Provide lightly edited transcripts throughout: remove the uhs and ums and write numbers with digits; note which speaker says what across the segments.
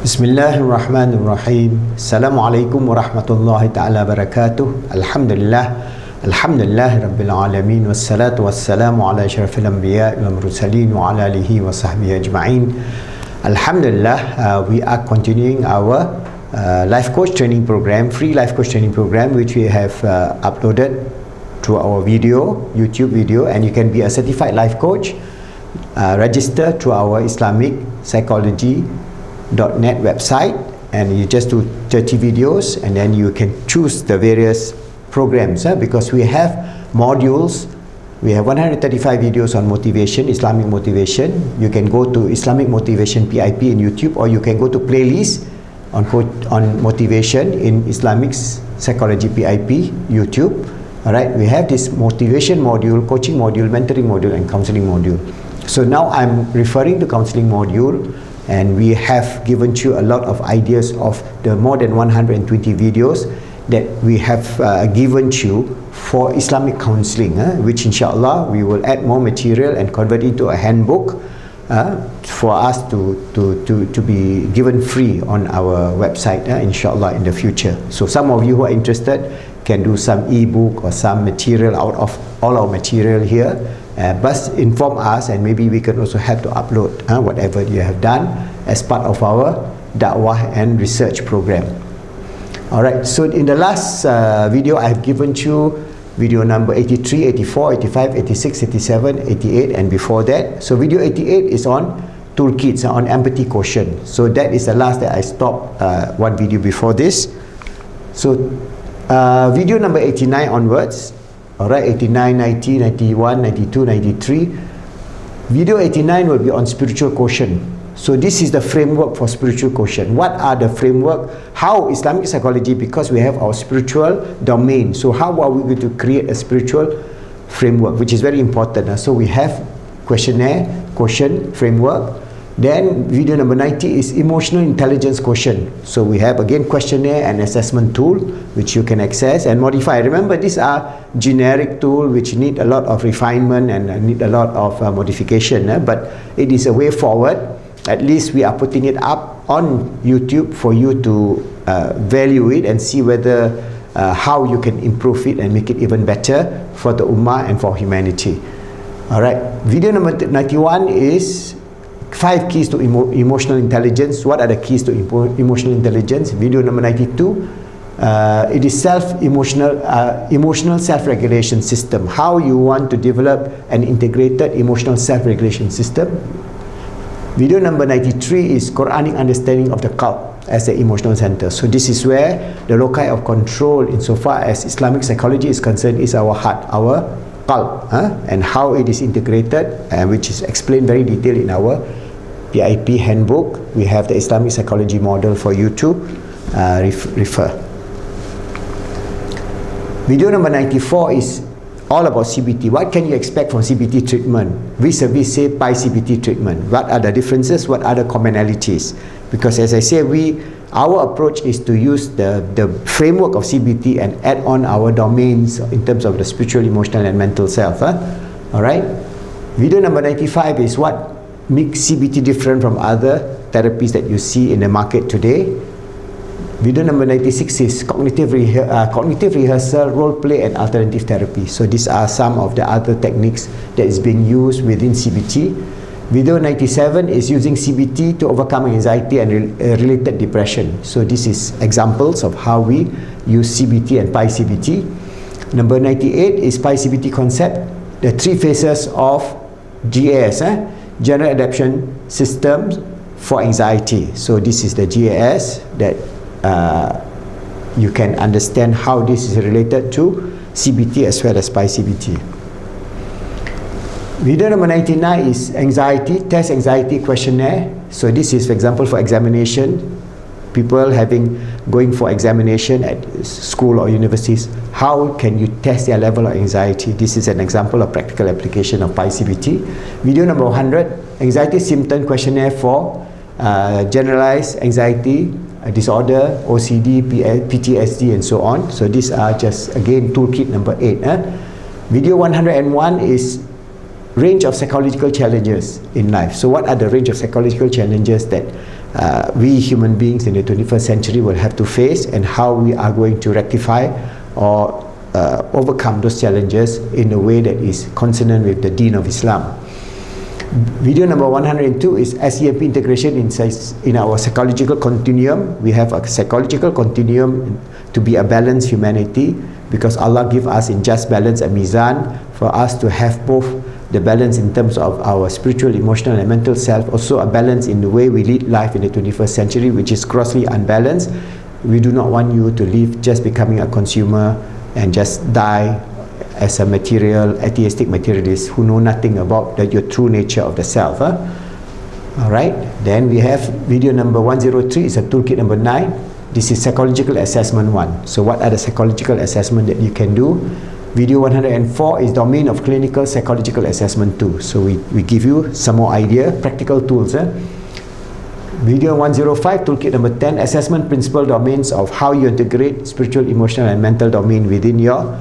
Speaker 1: Bismillahirrahmanirrahim. Assalamualaikum warahmatullahi ta'ala barakatuh. Alhamdulillah Rabbil Alamin. Wassalatu wassalamu ala asyrafil anbiya wal mursalin wa ala alihi wa sahbihi ajma'in. Alhamdulillah, we are continuing our life coach training program, free life coach training program, which we have uploaded to our YouTube video, and you can be a certified life coach. Register to our Islamic Psychology.net website, and you just do 30 videos, and then you can choose the various programs, because we have modules. We have 135 videos on motivation, Islamic motivation. You can go to Islamic motivation PIP in YouTube, or you can go to playlist on motivation in Islamic Psychology PIP YouTube. Alright, we have this motivation module, coaching module, mentoring module, and counseling module. So now I'm referring to counseling module, and we have given you a lot of ideas of the more than 120 videos that we have given you for Islamic counseling, which inshallah we will add more material and convert it into a handbook for us to be given free on our website, inshallah, in the future. So some of you who are interested can do some ebook or some material out of all our material here. But inform us, and maybe we can also help to upload whatever you have done as part of our da'wah and research program. Alright, so in the last video I have given you video number 83, 84, 85, 86, 87, 88, and before that. So video 88 is on toolkits, on empathy quotient. So that is the last that I stopped one video before this. So video number 89 onwards, alright, 89, 90, 91, 92, 93. Video 89 will be on spiritual quotient. So this is the framework for spiritual quotient. What are the framework? How Islamic psychology, because we have our spiritual domain. So how are we going to create a spiritual framework, which is very important. So we have questionnaire, quotient, framework. Then video number 90 is emotional intelligence quotient. So we have again questionnaire and assessment tool, which you can access and modify. Remember, these are generic tool which need a lot of refinement and need a lot of modification, but it is a way forward. At least we are putting it up on YouTube for you to value it and see whether how you can improve it and make it even better for the ummah and for humanity. Alright, video number 91 is 5 keys to emotional intelligence. What are the keys to emotional intelligence? Video number 92, it is emotional self-regulation system. How you want to develop an integrated emotional self-regulation system. Video number 93 is Quranic understanding of the qalb as the emotional center. So this is where the loci of control insofar as Islamic psychology is concerned is our heart, our qalb, and how it is integrated, which is explained very detailed in our PIP handbook. We have the Islamic psychology model for you to refer. Video number 94 is all about CBT. What can you expect from CBT treatment vis-a-vis say Pi-CBT treatment? What are the differences? What are the commonalities? Because as I say, our approach is to use the framework of CBT and add on our domains in terms of the spiritual, emotional, and mental self. Alright. Video number 95 is what makes CBT different from other therapies that you see in the market today. Video number 96 is cognitive rehearsal, role play, and alternative therapy. So these are some of the other techniques that is being used within CBT. Video 97 is using CBT to overcome anxiety and related depression. So this is examples of how we use CBT and Pi-CBT. Number 98 is Pi-CBT concept, the 3 phases of GAS, General Adaptation Systems for Anxiety. So this is the GAS that you can understand how this is related to CBT as well as Pi-CBT. Video number 99 is anxiety, test anxiety questionnaire. So this is, for example, for examination, people going for examination at school or universities. How can you test their level of anxiety? This is an example of practical application of Pi-CBT. Video number 100, anxiety symptom questionnaire for generalized anxiety disorder, OCD, PTSD, and so on. So these are just again toolkit number 8. Video 101 is range of psychological challenges in life. So what are the range of psychological challenges that we human beings in the 21st century will have to face, and how we are going to rectify or overcome those challenges in a way that is consonant with the Deen of Islam. Video number 102 is SEMP integration in our psychological continuum. We have a psychological continuum to be a balanced humanity, because Allah give us in just balance a mizan for us to have both the balance in terms of our spiritual, emotional and mental self, also a balance in the way we lead life in the 21st century, which is grossly unbalanced. We do not want you to live just becoming a consumer and just die as a material, atheistic materialist who know nothing about your true nature of the self. Alright, then we have video number 103 is a toolkit number 9. This is psychological assessment 1. So what are the psychological assessment that you can do? Video 104 is domain of clinical psychological assessment 2. So we give you some more idea, practical tools. Video 105, toolkit number 10, assessment principle domains of how you integrate spiritual, emotional and mental domain within your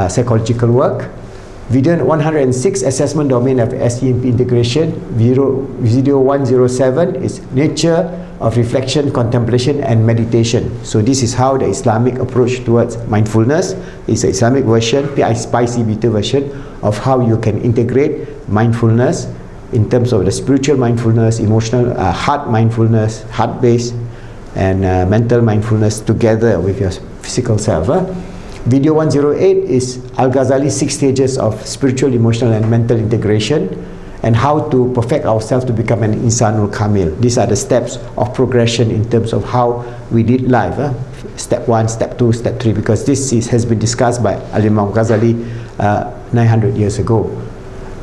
Speaker 1: psychological work. Video 106, assessment domain of SEMP integration. Video 107 is nature of reflection, contemplation and meditation. So this is how the Islamic approach towards mindfulness is. The Islamic version, Pi-CBT version of how you can integrate mindfulness in terms of the spiritual mindfulness, emotional, heart mindfulness, heart-based and mental mindfulness together with your physical self. Video 108 is Al-Ghazali's 6 stages of spiritual, emotional and mental integration, and how to perfect ourselves to become an Insanul Kamil. These are the steps of progression in terms of how we did life. Step 1, step 2, step 3, because this has been discussed by Al-Imam Ghazali 900 years ago.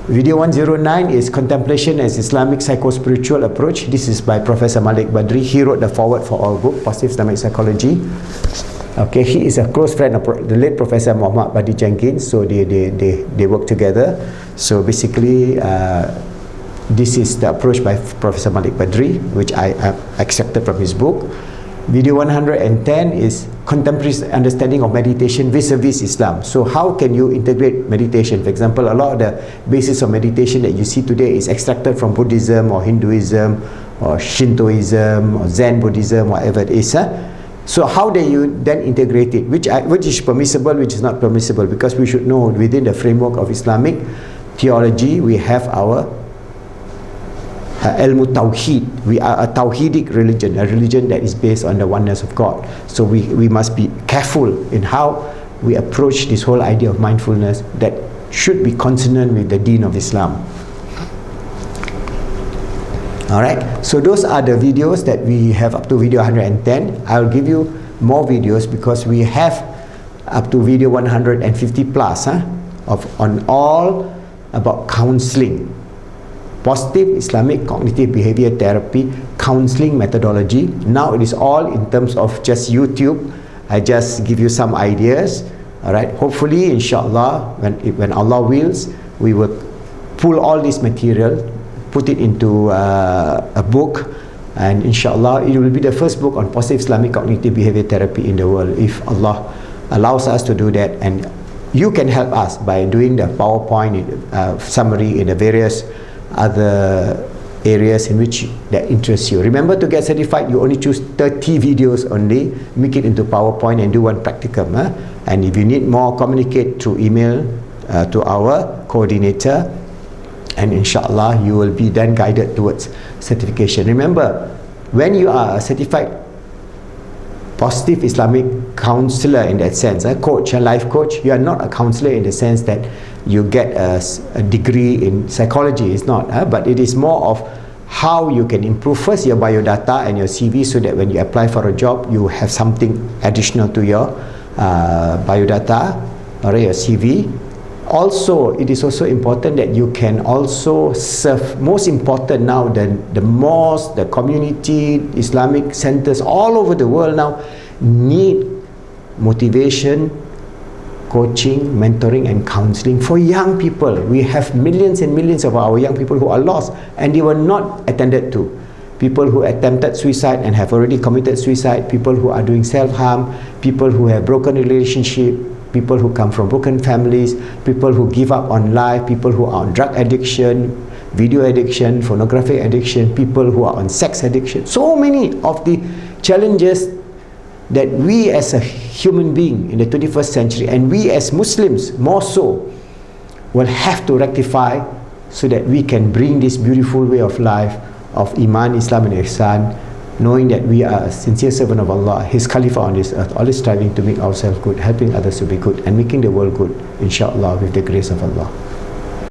Speaker 1: Video 109 is Contemplation as Islamic Psycho-Spiritual Approach. This is by Professor Malik Badri. He wrote the foreword for our book, Positive Islamic Psychology. Okay, he is a close friend of the late Professor Muhammad Badi Jenkins, so they work together. So basically, this is the approach by Professor Malik Badri, which I accepted from his book. Video 110 is Contemporary Understanding of Meditation vis-a-vis Islam. So how can you integrate meditation? For example, a lot of the basis of meditation that you see today is extracted from Buddhism or Hinduism or Shintoism or Zen Buddhism, whatever it is. So how do you then integrate it? Which is permissible, which is not permissible? Because we should know within the framework of Islamic theology, we have our Ilmu Tawheed. We are a Tawheedic religion, a religion that is based on the oneness of God. So we must be careful in how we approach this whole idea of mindfulness that should be consonant with the Deen of Islam. Alright, so those are the videos that we have up to video 110. I'll give you more videos because we have up to video 150 plus on all about counseling, positive Islamic cognitive behavior therapy, counseling methodology. Now it is all in terms of just YouTube. I just give you some ideas. Alright, hopefully inshallah when Allah wills, we will pull all this material, put it into a book, and inshallah it will be the first book on positive Islamic cognitive behavior therapy in the world, if Allah allows us to do that. And you can help us by doing the PowerPoint summary in the various other areas in which that interests you. Remember, to get certified you only choose 30 videos only, make it into PowerPoint and do one practicum. And if you need more, communicate through email to our coordinator, and inshallah you will be then guided towards certification. Remember, when you are a certified positive Islamic counselor in that sense, coach, a life coach, you are not a counselor in the sense that you get a degree in psychology. It's not, but it is more of how you can improve first your biodata and your CV, so that when you apply for a job you have something additional to your biodata or your CV. Also, it is also important that you can also serve. Most important now, the mosques, the community, Islamic centers all over the world now need motivation, coaching, mentoring and counseling for young people. We have millions and millions of our young people who are lost and they were not attended to. People who attempted suicide and have already committed suicide, people who are doing self-harm, people who have broken relationship, people who come from broken families, people who give up on life, people who are on drug addiction, video addiction, pornographic addiction, people who are on sex addiction. So many of the challenges that we as a human being in the 21st century, and we as Muslims more so, will have to rectify so that we can bring this beautiful way of life of Iman, Islam and Ihsan, knowing that we are a sincere servant of Allah, His Khalifa on this earth, always striving to make ourselves good, helping others to be good, and making the world good, inshallah, with the grace of Allah.